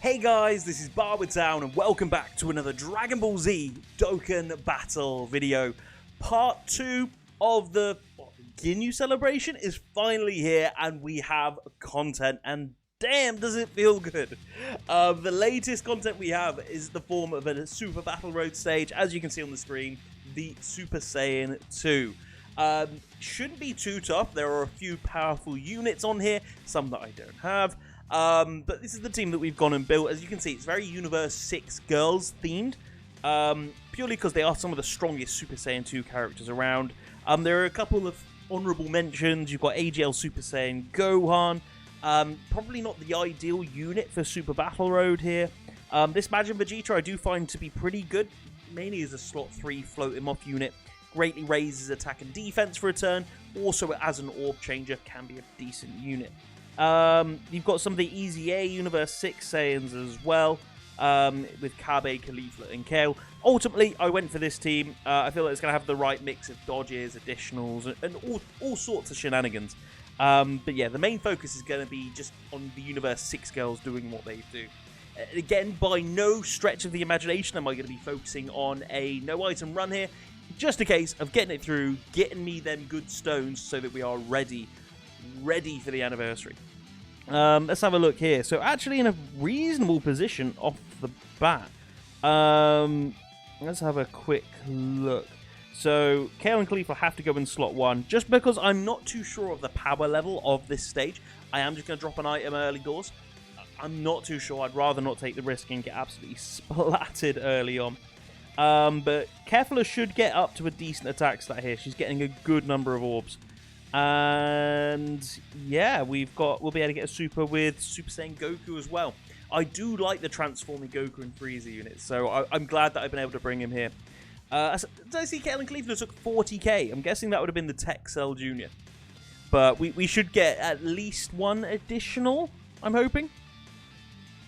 Hey guys, this is Down and welcome back to another Dragon Ball Z Dokkan Battle video. Part 2 of the Ginyu celebration is finally here and we have content, and damn does it feel good. The latest content we have is the form of a Super Battle Road stage, as you can see on the screen, the Super Saiyan 2. Shouldn't be too tough. There are a few powerful units on here, some that I don't have. But this is the team that we've gone and built. As you can see, it's very Universe 6 girls themed, purely because they are some of the strongest Super Saiyan 2 characters around. There are a couple of honorable mentions. You've got AGL Super Saiyan Gohan, probably not the ideal unit for Super Battle Road here. This Majin Vegeta I do find to be pretty good, mainly as a slot 3 float him off unit. Greatly raises attack and defense for a turn. Also, as an orb changer, can be a decent unit. You've got some of the Easy A Universe 6 Saiyans as well, with Kabe, Caulifla, and Kale. Ultimately, I went for this team. I feel like it's going to have the right mix of dodges, additionals, and all sorts of shenanigans. But yeah, the main focus is going to be just on the Universe 6 girls doing what they do. Again, by no stretch of the imagination am I going to be focusing on a no-item run here. Just a case of getting it through, getting me them good stones so that we are ready for the anniversary. Let's have a look here. So actually in a reasonable position off the bat. Let's have a quick look. So Kale and Khalifa have to go in slot 1, just because I'm not too sure of the power level of this stage. I am just going to drop an item early doors. I'm not too sure. I'd rather not take the risk and get absolutely splatted early on. But Kefla should get up to a decent attack stat here. She's getting a good number of orbs. And yeah, we'll be able to get a super with Super Saiyan Goku as well. I do like the transforming Goku and Frieza units, so I'm glad that I've been able to bring him here. Did I see Kale and Cleveland took 40k? I'm guessing that would have been the Tech Cell Jr. But we should get at least one additional, I'm hoping.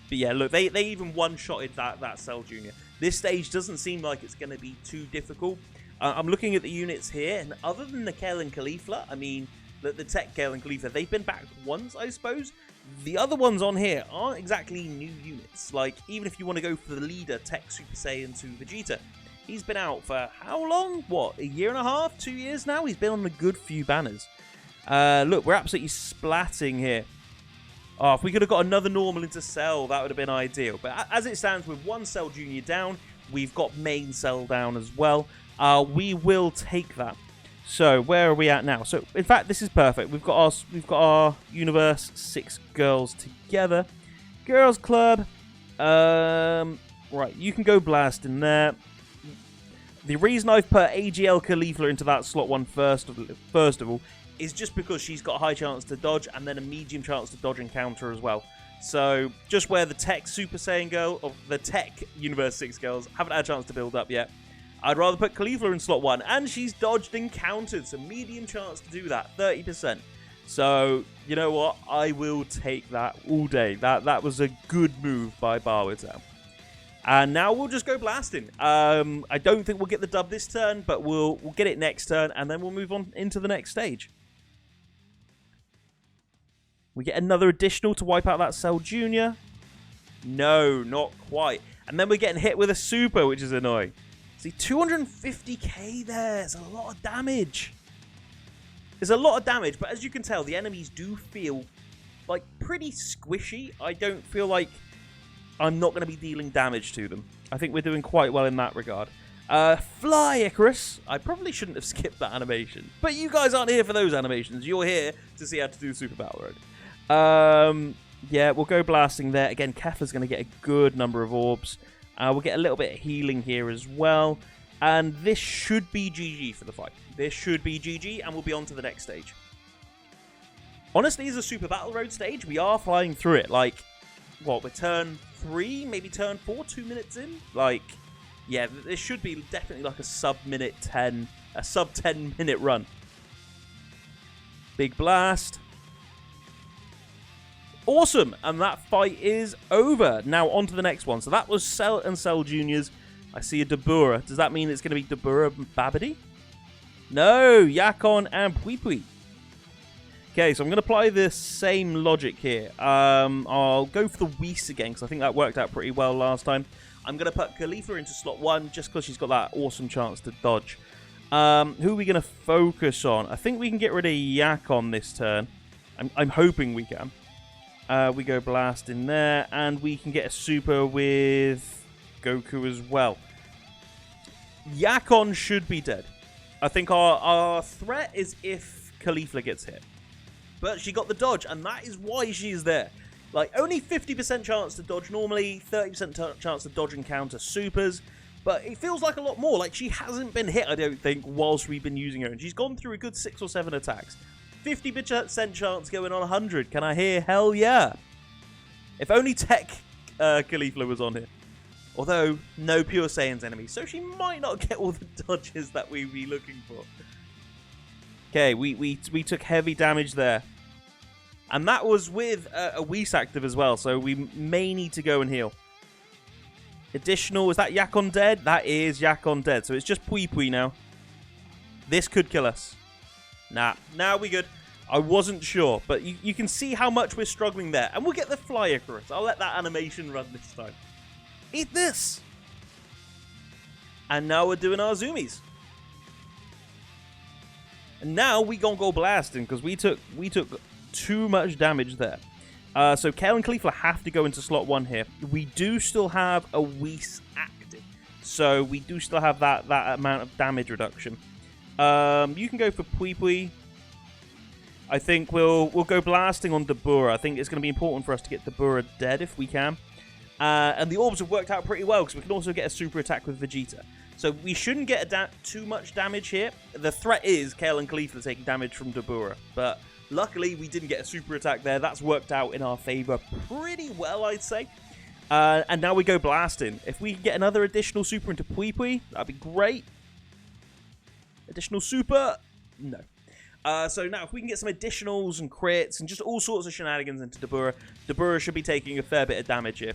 But yeah, look, they even one-shotted that Cell Jr. This stage doesn't seem like it's going to be too difficult. I'm looking at the units here, and other than the Kale and Caulifla, I mean, the Tech Kale and Caulifla, they've been back once, I suppose. The other ones on here aren't exactly new units. Like, even if you want to go for the leader, Tech Super Saiyan 2 Vegeta, he's been out for how long? What, a year and a half? 2 years now? He's been on a good few banners. Look, we're absolutely splatting here. Oh, if we could have got another normal into Cell, that would have been ideal. But as it stands, with one Cell Junior down, we've got main Cell down as well. We will take that. So where are we at now? So in fact, this is perfect. We've got our Universe 6 girls together. Girls Club. Right, you can go blast in there. The reason I've put AGL Caulifla into that slot 1 first of all is just because she's got a high chance to dodge and then a medium chance to dodge and counter as well. So just where the Tech Super Saiyan girl, or the Tech Universe 6 girls, haven't had a chance to build up yet, I'd rather put Caulifla in slot 1, and she's dodged and countered, so medium chance to do that, 30%. So, you know what, I will take that all day. That was a good move by Barwitown. And now we'll just go blasting. I don't think we'll get the dub this turn, but we'll get it next turn, and then we'll move on into the next stage. We get another additional to wipe out that Cell Jr. No, not quite. And then we're getting hit with a super, which is annoying. See, 250k there. It's a lot of damage. It's a lot of damage, but as you can tell, the enemies do feel like pretty squishy. I don't feel like I'm not going to be dealing damage to them. I think we're doing quite well in that regard. Fly, Icarus. I probably shouldn't have skipped that animation, but you guys aren't here for those animations. You're here to see how to do Super Battle Road. Yeah, we'll go blasting there. Again, Kefla's going to get a good number of orbs. We'll get a little bit of healing here as well. And this should be GG for the fight. This should be GG, and we'll be on to the next stage. Honestly, as a Super Battle Road stage, we are flying through it. Like, what, we're turn 3, maybe turn 4, 2 minutes in? Like, yeah, this should be definitely like a sub-10 minute run. Big blast. Awesome, and that fight is over. Now on to the next one. So that was Cell and Cell Juniors. I see a Dabura. Does that mean it's going to be Dabura and Babidi? No, Yakon and Pui Pui. Okay, so I'm going to apply the same logic here. I'll go for the Whis again, because I think that worked out pretty well last time. I'm going to put Khalifa into slot 1, just because she's got that awesome chance to dodge. Who are we going to focus on? I think we can get rid of Yak on this turn. I'm hoping we can. We go Blast in there, and we can get a super with Goku as well. Yakon should be dead. I think our threat is if Khalifa gets hit. But she got the dodge, and that is why she is there. Like, only 50% chance to dodge normally, 30% chance to dodge and counter supers, but it feels like a lot more. Like, she hasn't been hit, I don't think, whilst we've been using her, and she's gone through a good 6 or 7 attacks. 50% chance going on 100. Can I hear hell yeah? If only Tech Khalifa was on here. Although, no Pure Saiyan's enemy, so she might not get all the dodges that we'd be looking for. Okay, we took heavy damage there. And that was with a Whis active as well, so we may need to go and heal. Additional, is that Yakon dead? That is Yakon dead, so it's just Pui Pui now. This could kill us. Nah, now we good. I wasn't sure, but you can see how much we're struggling there. And we'll get the Fly Icarus. I'll let that animation run this time. Eat this! And now we're doing our zoomies. And now we gonna go blasting, because we took too much damage there. So Kale and Khalifa have to go into slot 1 here. We do still have a Whis active, so we do still have that amount of damage reduction. You can go for Pui Pui. I think we'll go blasting on Dabura. I think it's going to be important for us to get Dabura dead if we can. And the orbs have worked out pretty well, because we can also get a super attack with Vegeta. So we shouldn't get too much damage here. The threat is Kale and Khalifa taking damage from Dabura, but luckily we didn't get a super attack there. That's worked out in our favor pretty well, I'd say. And now we go blasting. If we can get another additional super into Pui Pui, that'd be great. Additional super? No. So now if we can get some additionals and crits and just all sorts of shenanigans into Dabura, Dabura should be taking a fair bit of damage here.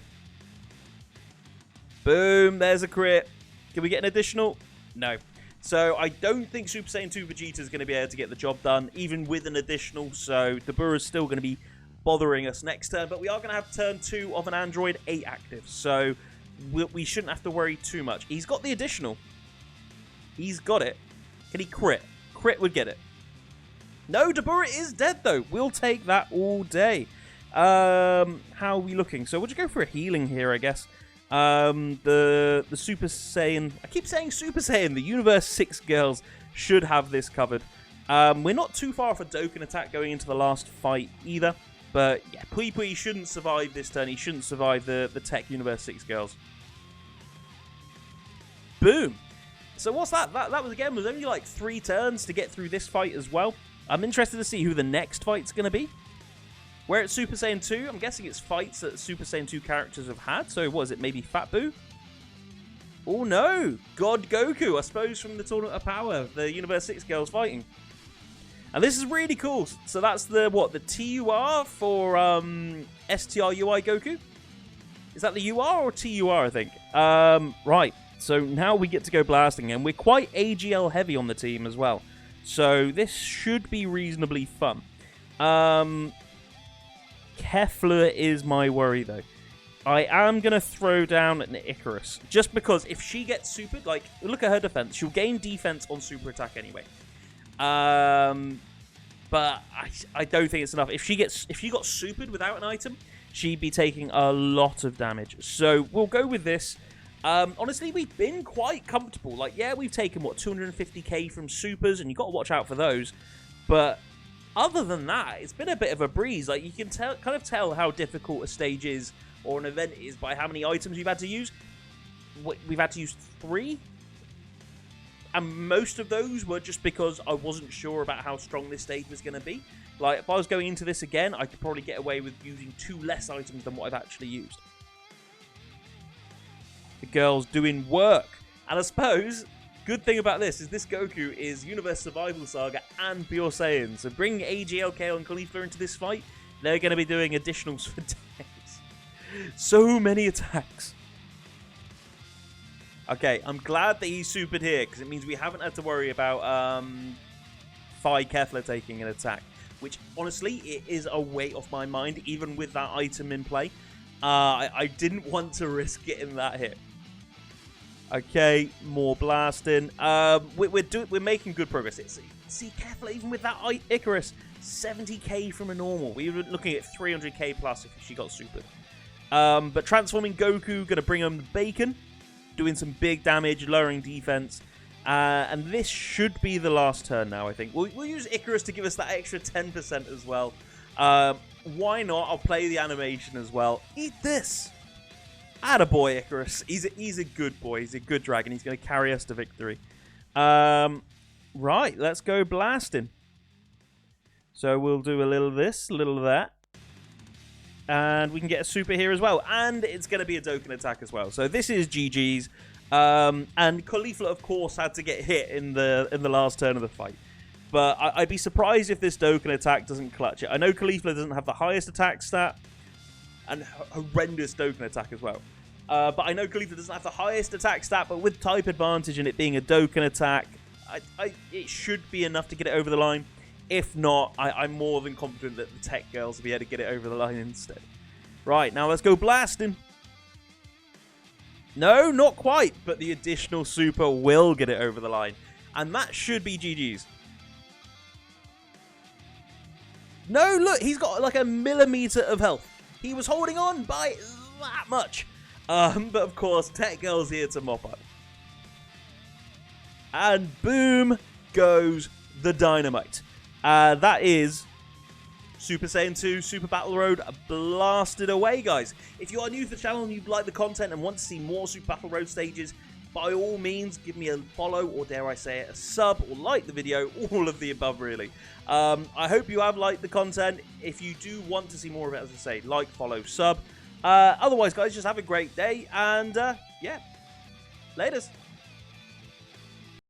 Boom, there's a crit. Can we get an additional? No. So I don't think Super Saiyan 2 Vegeta is going to be able to get the job done, even with an additional. So Dabura is still going to be bothering us next turn. But we are going to have turn 2 of an Android 8 active. So we shouldn't have to worry too much. He's got the additional. He's got it. Can he crit? Crit would get it. No, Dabura is dead, though. We'll take that all day. How are we looking? So we'll just go for a healing here, I guess. The Super Saiyan... I keep saying Super Saiyan. The Universe 6 girls should have this covered. We're not too far off a Dokkan attack going into the last fight either. But, yeah, Pui Pui shouldn't survive this turn. He shouldn't survive the Tech Universe 6 girls. Boom. So what's that? That was, again, was only like 3 turns to get through this fight as well. I'm interested to see who the next fight's going to be. Where it's Super Saiyan 2, I'm guessing it's fights that Super Saiyan 2 characters have had. So what is it, maybe Fat Boo? Oh no! God Goku, I suppose from the Tournament of Power, the Universe 6 girls fighting. And this is really cool. So that's the, what, the TUR for STRUI Goku? Is that the UR or TUR, I think? Right, so now we get to go blasting, and we're quite AGL heavy on the team as well. So this should be reasonably fun. Kefla is my worry, though. I am going to throw down an Icarus. Just because if she gets supered, like, look at her defense. She'll gain defense on super attack anyway. But I don't think it's enough. If she got supered without an item, she'd be taking a lot of damage. So we'll go with this. Honestly, we've been quite comfortable. Like, yeah, we've taken, what, 250k from supers, and you've got to watch out for those. But other than that, it's been a bit of a breeze. Like, you can kind of tell how difficult a stage is or an event is by how many items we've had to use. We've had to use 3. And most of those were just because I wasn't sure about how strong this stage was going to be. Like, if I was going into this again, I could probably get away with using 2 less items than what I've actually used. The girl's doing work. And I suppose, good thing about this is this Goku is Universe Survival Saga and Pure Saiyan. So bring AGL, KO, and Khalifa into this fight. They're going to be doing additionals for days. So many attacks. Okay, I'm glad that he's supered here, because it means we haven't had to worry about Phi Kefla taking an attack. which honestly, it is a weight off my mind, even with that item in play. I didn't want to risk getting that hit. Okay, more blasting. We're making good progress. See, careful, even with that Icarus, 70k from a normal. We were looking at 300k plus if she got supered. But transforming Goku, gonna bring him the bacon, doing some big damage, lowering defense. And this should be the last turn now, I think. We'll use Icarus to give us that extra 10% as well. Why not? I'll play the animation as well. Eat this! Attaboy, Icarus. He's a good boy. He's a good dragon. He's going to carry us to victory. Right, let's go blasting. So we'll do a little of this, a little of that. And we can get a super here as well. And it's going to be a Dokkan attack as well. So this is GG's. And Caulifla, of course, had to get hit in the last turn of the fight. But I'd be surprised if this Dokkan attack doesn't clutch it. I know Caulifla doesn't have the highest attack stat. And horrendous Dokkan attack as well. But I know Caulifla doesn't have the highest attack stat. But with type advantage and it being a Dokkan attack, it should be enough to get it over the line. If not, I'm more than confident that the tech girls will be able to get it over the line instead. Right, now let's go blasting. No, not quite, but the additional super will get it over the line. And that should be GG's. No, look, he's got like a millimeter of health. He was holding on by that much. But of course, Tech Girl's here to mop up. And boom goes the dynamite. That is Super Saiyan 2 Super Battle Road blasted away, guys. If you are new to the channel and you like the content and want to see more Super Battle Road stages, by all means, give me a follow, or dare I say it, a sub, or like the video, all of the above, really. I hope you have liked the content. If you do want to see more of it, as I say, like, follow, sub. Otherwise, guys, just have a great day, and, yeah, laters.